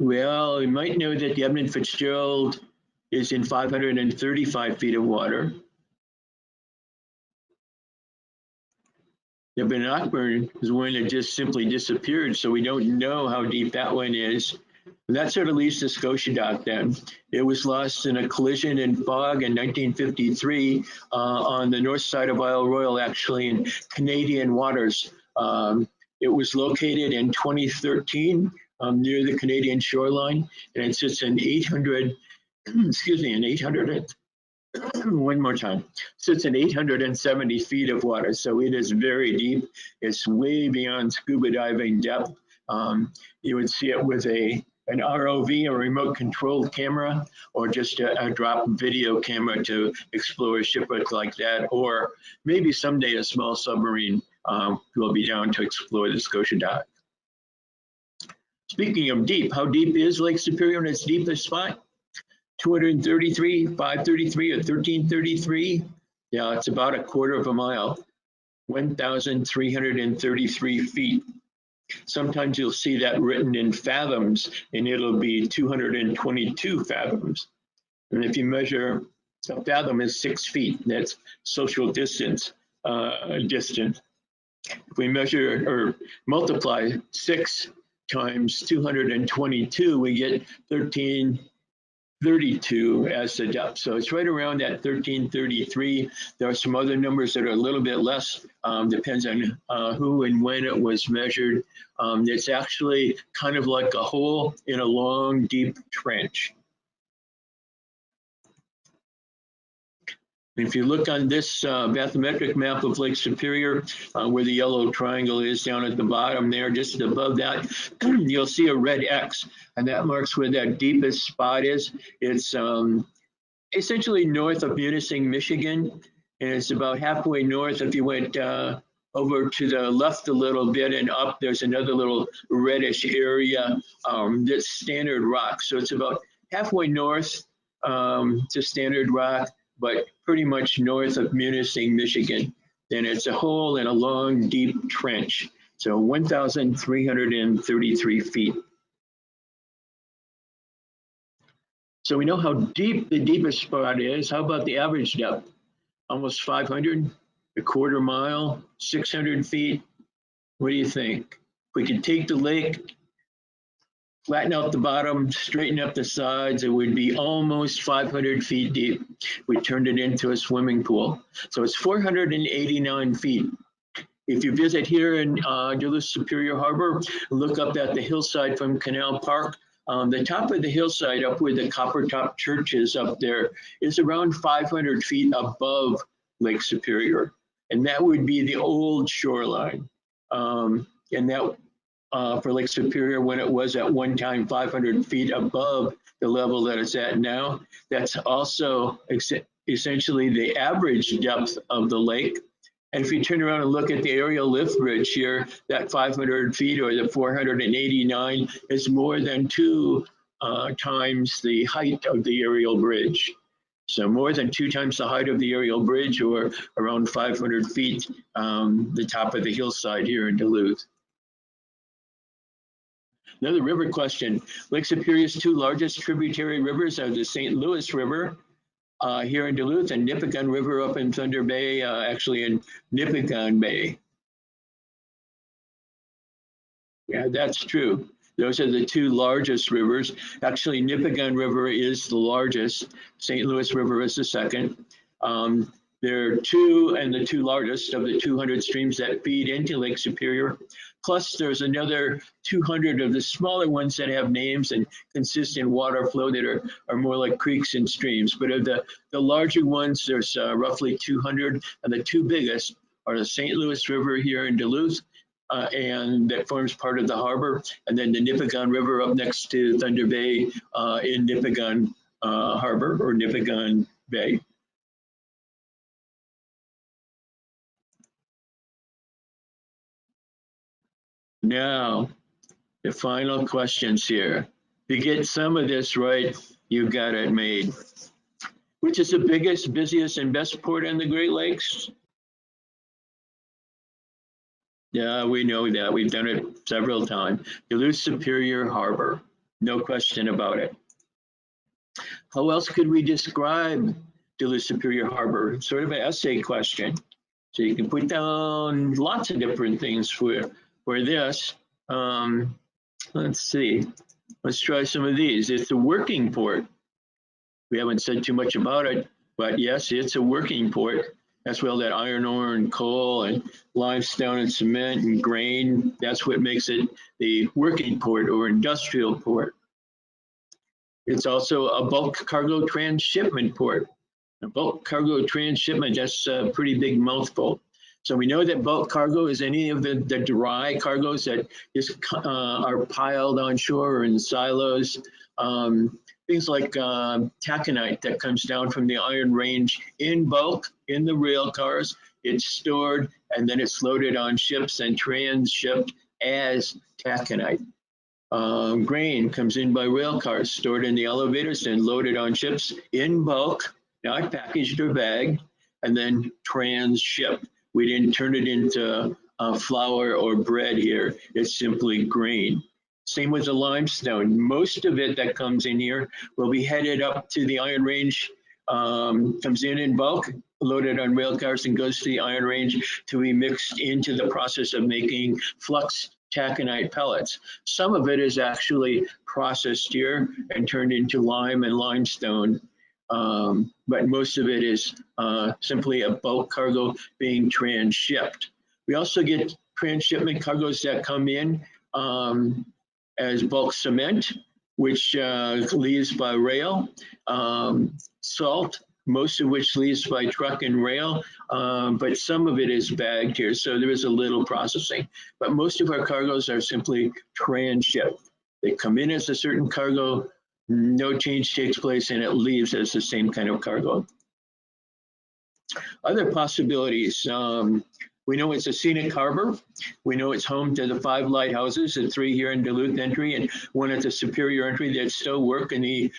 Well, you might know that the Edmund Fitzgerald is in 535 feet of water. The Bannockburn is one that just simply disappeared, so we don't know how deep that one is. And that sort of leads to Scotia Dock then. It was lost in a collision in fog in 1953 on the north side of Isle Royale, actually in Canadian waters. It was located in 2013 near the Canadian shoreline, and it sits in 800, excuse me, in 800, one more time, sits in 870 feet of water. So it is very deep. It's way beyond scuba diving depth. You would see it with an ROV, a remote controlled camera, or just a drop video camera to explore a shipwreck like that, or maybe someday a small submarine will be down to explore the Scotia Dock. Speaking of deep, how deep is Lake Superior in its deepest spot? 233, 533, or 1333? Yeah, it's about a quarter of a mile, 1,333 feet. Sometimes you'll see that written in fathoms, and it'll be 222 fathoms. And if you measure, a fathom is 6 feet. That's social distance. If we measure or multiply 6 times 222, we get 1332 as the depth. So it's right around that 1333. There are some other numbers that are a little bit less, depends on who and when it was measured. It's actually kind of like a hole in a long, deep trench. If you look on this bathymetric map of Lake Superior, where the yellow triangle is down at the bottom there, just above that, you'll see a red X, and that marks where that deepest spot is. It's essentially north of Munising, Michigan, and it's about halfway north. If you went over to the left a little bit and up, there's another little reddish area that's Standard Rock. So it's about halfway north to Standard Rock, but pretty much north of Munising, Michigan. Then it's a hole in a long, deep trench. So 1,333 feet. So we know how deep the deepest spot is. How about the average depth? Almost 500, a quarter mile, 600 feet. What do you think? We could take the lake, flatten out the bottom, straighten up the sides, it would be almost 500 feet deep. We turned it into a swimming pool. So it's 489 feet. If you visit here in Duluth-Superior Harbor, look up at the hillside from Canal Park. The top of the hillside up where the Copper Top Church is up there is around 500 feet above Lake Superior. And that would be the old shoreline. And that for Lake Superior, when it was at one time 500 feet above the level that it's at now, that's also essentially the average depth of the lake. And if you turn around and look at the aerial lift bridge here, that 500 feet or the 489 is more than 2 times the height of the aerial bridge. So more than 2 times the height of the aerial bridge, or around 500 feet, the top of the hillside here in Duluth. Another river question. Lake Superior's 2 largest tributary rivers are the St. Louis River here in Duluth, and Nipigon River up in Thunder Bay, actually in Nipigon Bay. Yeah, that's true. Those are the 2 largest rivers. Actually, Nipigon River is the largest. St. Louis River is the second. There are 2 and the 2 largest of the 200 streams that feed into Lake Superior. Plus, there's another 200 of the smaller ones that have names and consistent water flow that are more like creeks and streams. But of the larger ones, there's roughly 200, and the 2 biggest are the St. Louis River here in Duluth, and that forms part of the harbor, and then the Nipigon River up next to Thunder Bay in Nipigon Harbor or Nipigon Bay. Now, the final questions here. If you get some of this right, you got it made. Which is the biggest, busiest, and best port in the Great Lakes? Yeah, we know that. We've done it several times. Duluth-Superior Harbor, no question about it. How else could we describe Duluth-Superior Harbor? Sort of an essay question. So you can put down lots of different things for this. Let's see. Let's try some of these. It's a working port. We haven't said too much about it, but yes, it's a working port. As well, that iron ore and coal and limestone and cement and grain, that's what makes it the working port or industrial port. It's also a bulk cargo transshipment port. A bulk cargo transshipment, that's a pretty big mouthful. So we know that bulk cargo is any of the dry cargoes that just are piled on shore or in silos. Things like taconite that comes down from the Iron Range in bulk in the rail cars. It's stored and then it's loaded on ships and transshipped as taconite. Grain comes in by rail cars, stored in the elevators and loaded on ships in bulk, not packaged or bagged, and then transshipped. We didn't turn it into flour or bread here. It's simply grain. Same with the limestone. Most of it that comes in here will be headed up to the Iron Range, comes in bulk, loaded on rail cars, and goes to the Iron Range to be mixed into the process of making flux taconite pellets. Some of it is actually processed here and turned into lime and limestone. But most of it is simply a bulk cargo being transshipped. We also get transshipment cargoes that come in as bulk cement, which leaves by rail, salt, most of which leaves by truck and rail, but some of it is bagged here, so there is a little processing. But most of our cargoes are simply transshipped. They come in as a certain cargo, no change takes place, and it leaves as the same kind of cargo. Other possibilities, we know it's a scenic harbor. We know it's home to the 5 lighthouses, the 3 here in Duluth entry and 1 at the Superior entry that still work in the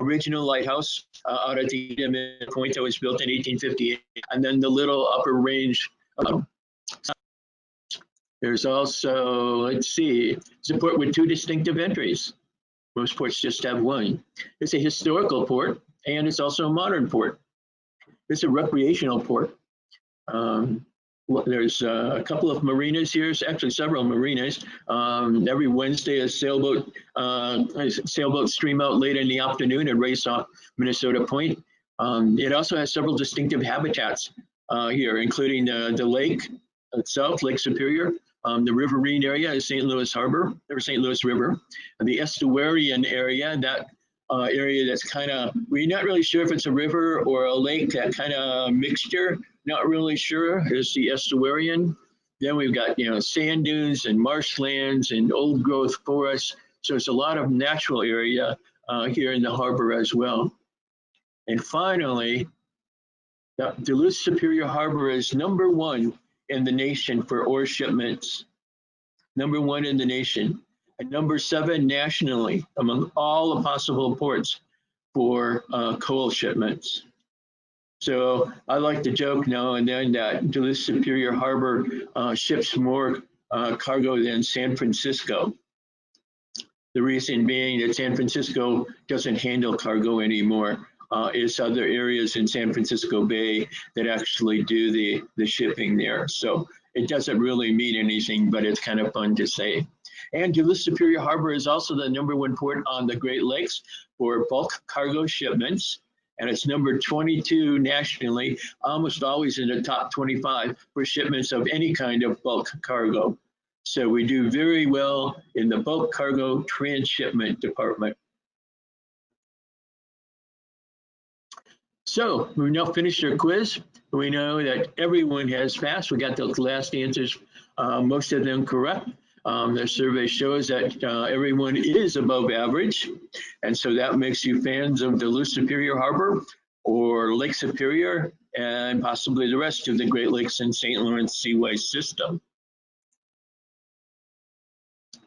original lighthouse out at the point that was built in 1858, and then the little upper range. There's also, let's see, it's a port with 2 distinctive entries. Most ports just have 1. It's a historical port, and it's also a modern port. It's a recreational port. There's a couple of marinas here, actually several marinas. Every Wednesday, a sailboat stream out late in the afternoon and race off Minnesota Point. It also has several distinctive habitats here, including the lake itself, Lake Superior, the riverine area is St. Louis Harbor, or St. Louis River, and the estuarian area, that area that's kind of, we're not really sure if it's a river or a lake, that kind of mixture. Not really sure. Is the estuarian. Then we've got, sand dunes and marshlands and old growth forests. So it's a lot of natural area here in the harbor as well. And finally, the Duluth-Superior Harbor is #1 in the nation for ore shipments. #1 in the nation. And #7 nationally among all the possible ports for coal shipments. So I like to joke now and then that Duluth Superior Harbor ships more cargo than San Francisco. The reason being that San Francisco doesn't handle cargo anymore. It's other areas in San Francisco Bay that actually do the shipping there. So it doesn't really mean anything, but it's kind of fun to say. And Duluth Superior Harbor is also the #1 port on the Great Lakes for bulk cargo shipments. And it's number 22 nationally, almost always in the top 25 for shipments of any kind of bulk cargo. So we do very well in the bulk cargo transshipment department. So we've now finished our quiz. We know that everyone has passed. We got the last answers, most of them correct. The survey shows that everyone is above average. And so that makes you fans of Duluth Superior Harbor or Lake Superior and possibly the rest of the Great Lakes and St. Lawrence Seaway system.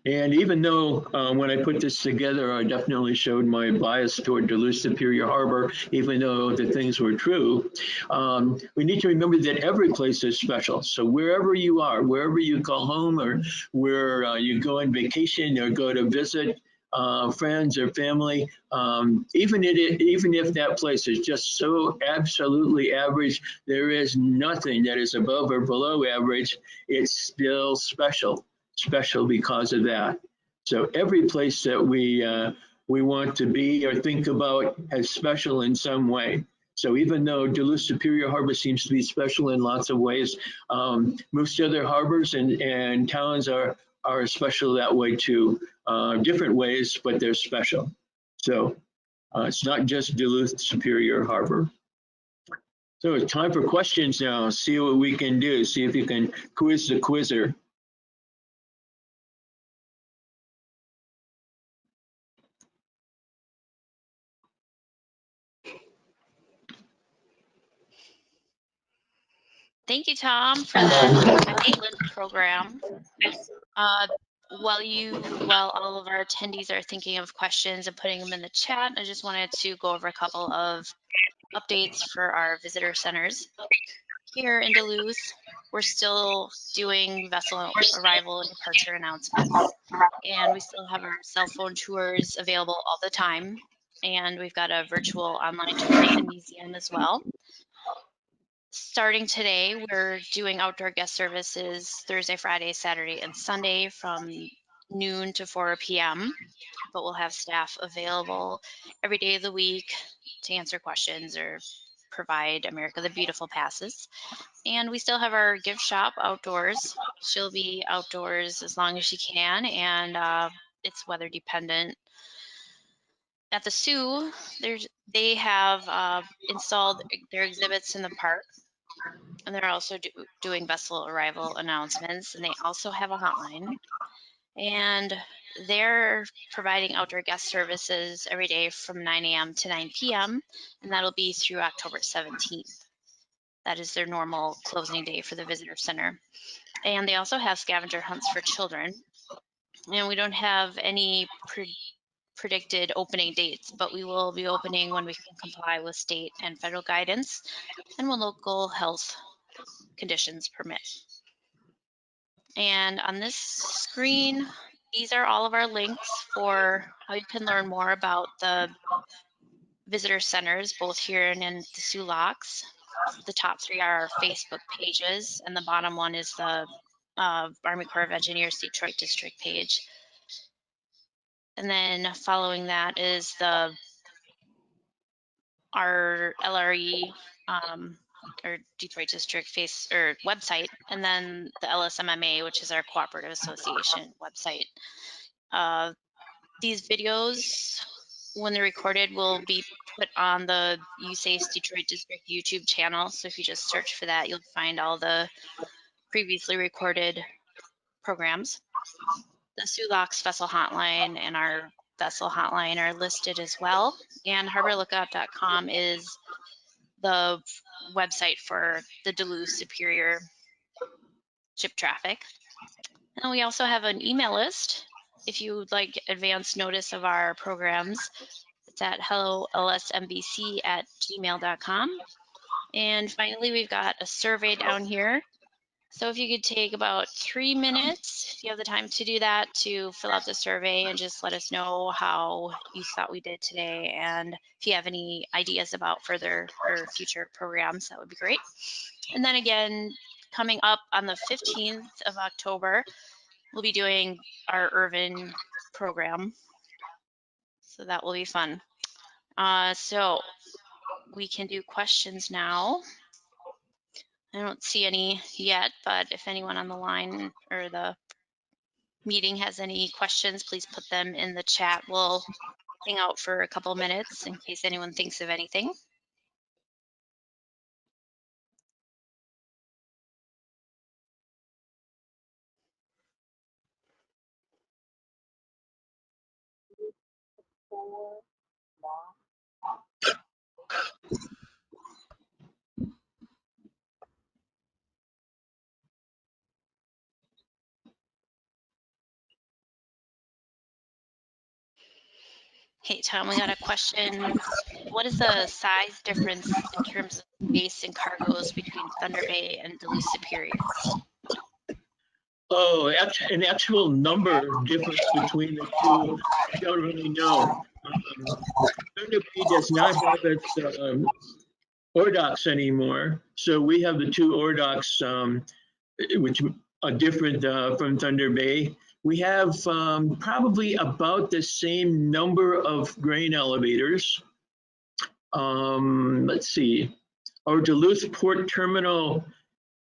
And even though when I put this together, I definitely showed my bias toward Duluth Superior Harbor, even though the things were true, we need to remember that every place is special. So wherever you are, wherever you call home or where you go on vacation or go to visit friends or family, even if that place is just so absolutely average, there is nothing that is above or below average. It's still special because of that. So every place that we want to be or think about is special in some way. So even though Duluth Superior Harbor seems to be special in lots of ways, most other harbors and towns are special that way too. Different ways, but they're special. So it's not just Duluth Superior Harbor. So it's time for questions now. See what we can do. See if you can quiz the quizzer. Thank you, Thom, for that excellent program. While all of our attendees are thinking of questions and putting them in the chat, I just wanted to go over a couple of updates for our visitor centers. Here in Duluth, we're still doing vessel arrival and departure announcements, and we still have our cell phone tours available all the time, and we've got a virtual online tour of the museum as well. Starting today, we're doing outdoor guest services Thursday, Friday, Saturday, and Sunday from noon to 4 p.m., but we'll have staff available every day of the week to answer questions or provide America the Beautiful passes. And we still have our gift shop outdoors. She'll be outdoors as long as she can, and it's weather dependent. At the zoo, they have installed their exhibits in the park, and they're also doing vessel arrival announcements, and they also have a hotline. And they're providing outdoor guest services every day from 9 a.m. to 9 p.m., and that'll be through October 17th. That is their normal closing day for the visitor center. And they also have scavenger hunts for children. And we don't have any predicted opening dates, but we will be opening when we can comply with state and federal guidance and when local health conditions permit. And on this screen, these are all of our links for how you can learn more about the visitor centers, both here and in the Sioux Locks. The top three are our Facebook pages, and the bottom one is the Army Corps of Engineers Detroit District page. And then following that is our LRE or Detroit District website, and then the LSMMA, which is our cooperative association website. These videos, when they're recorded, will be put on the USACE Detroit District YouTube channel. So if you just search for that, you'll find all the previously recorded programs. The Sioux Locks Vessel Hotline and our Vessel Hotline are listed as well. And harborlookout.com is the website for the Duluth-Superior ship traffic. And we also have an email list. If you would like advance notice of our programs, it's at hellolsmvc@gmail.com. And finally, we've got a survey down here. So if you could take about 3 minutes, if you have the time to do that, to fill out the survey and just let us know how you thought we did today. And if you have any ideas about further or future programs, that would be great. And then again, coming up on the 15th of October, we'll be doing our Irvin program. So that will be fun. So we can do questions now. I don't see any yet, but if anyone on the line or the meeting has any questions, please put them in the chat. We'll hang out for a couple minutes in case anyone thinks of anything. Hey, Tom, we got a question. What is the size difference in terms of space and cargoes between Thunder Bay and Duluth-Superior? Oh, an actual number difference between the two, I don't really know. Thunder Bay does not have its ore docks anymore. So we have the two ore docks, which are different from Thunder Bay. We have probably about the same number of grain elevators. Let's see. Our Duluth Port Terminal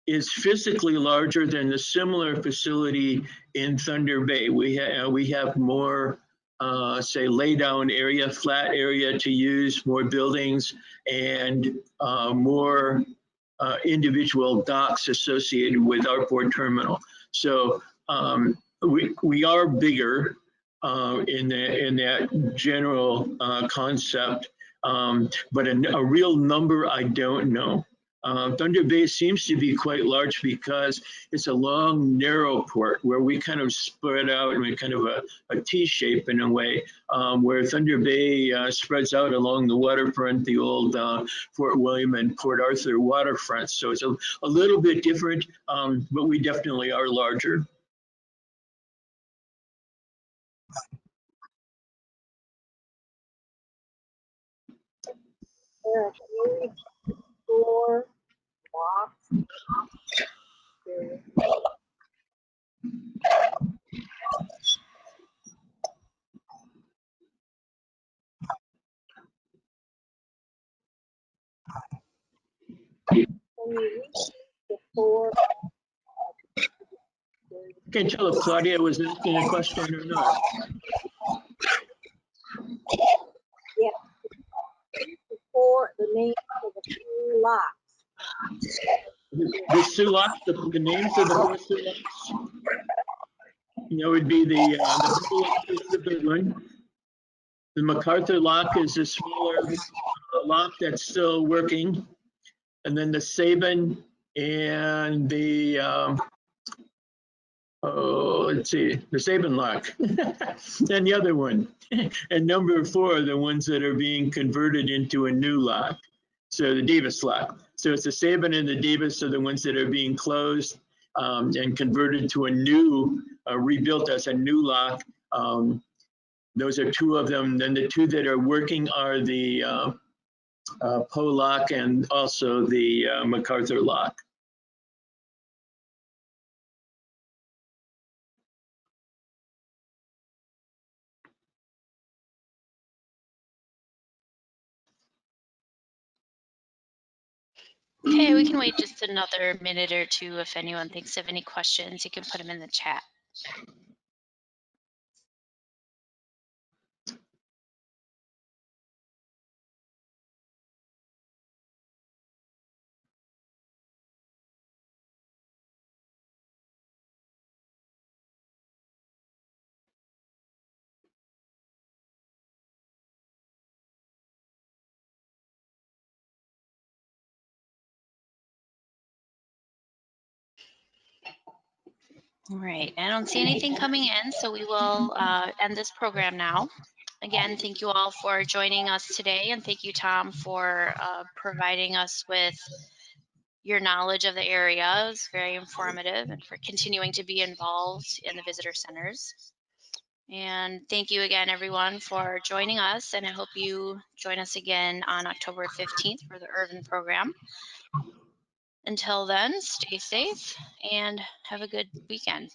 is physically larger than the similar facility in Thunder Bay. We have more, say, laydown area, flat area to use, more buildings, and more individual docks associated with our port terminal. So we are bigger in that general concept, but a real number I don't know. Thunder Bay seems to be quite large because it's a long, narrow port where we kind of spread out in kind of a T shape in a way, where Thunder Bay spreads out along the waterfront, the old Fort William and Port Arthur waterfront. So it's a little bit different, but we definitely are larger. There are 4 blocks. Can't tell if Claudia was asking a question or not. Yep. For the name of the two locks. The sulaks, the names of the four sulaks, would be the Polish Pacific one. The MacArthur lock is a smaller lock that's still working. And then the Sabin and the, let's see, the Sabin lock. And the other one. And number 4 are the ones that are being converted into a new lock. So the Davis lock. So it's the Sabin and the Davis are the ones that are being closed and converted to a new, rebuilt as a new lock. Those are 2 of them. Then the 2 that are working are the Poe lock and also the MacArthur lock. Okay, we can wait just another minute or 2. If anyone thinks of any questions, you can put them in the chat. All right, I don't see anything coming in, so we will end this program now. Again, thank you all for joining us today, and thank you, Thom, for providing us with your knowledge of the area. It was very informative, and for continuing to be involved in the visitor centers. And thank you again, everyone, for joining us, and I hope you join us again on October 15th for the Irvin program. Until then, stay safe and have a good weekend.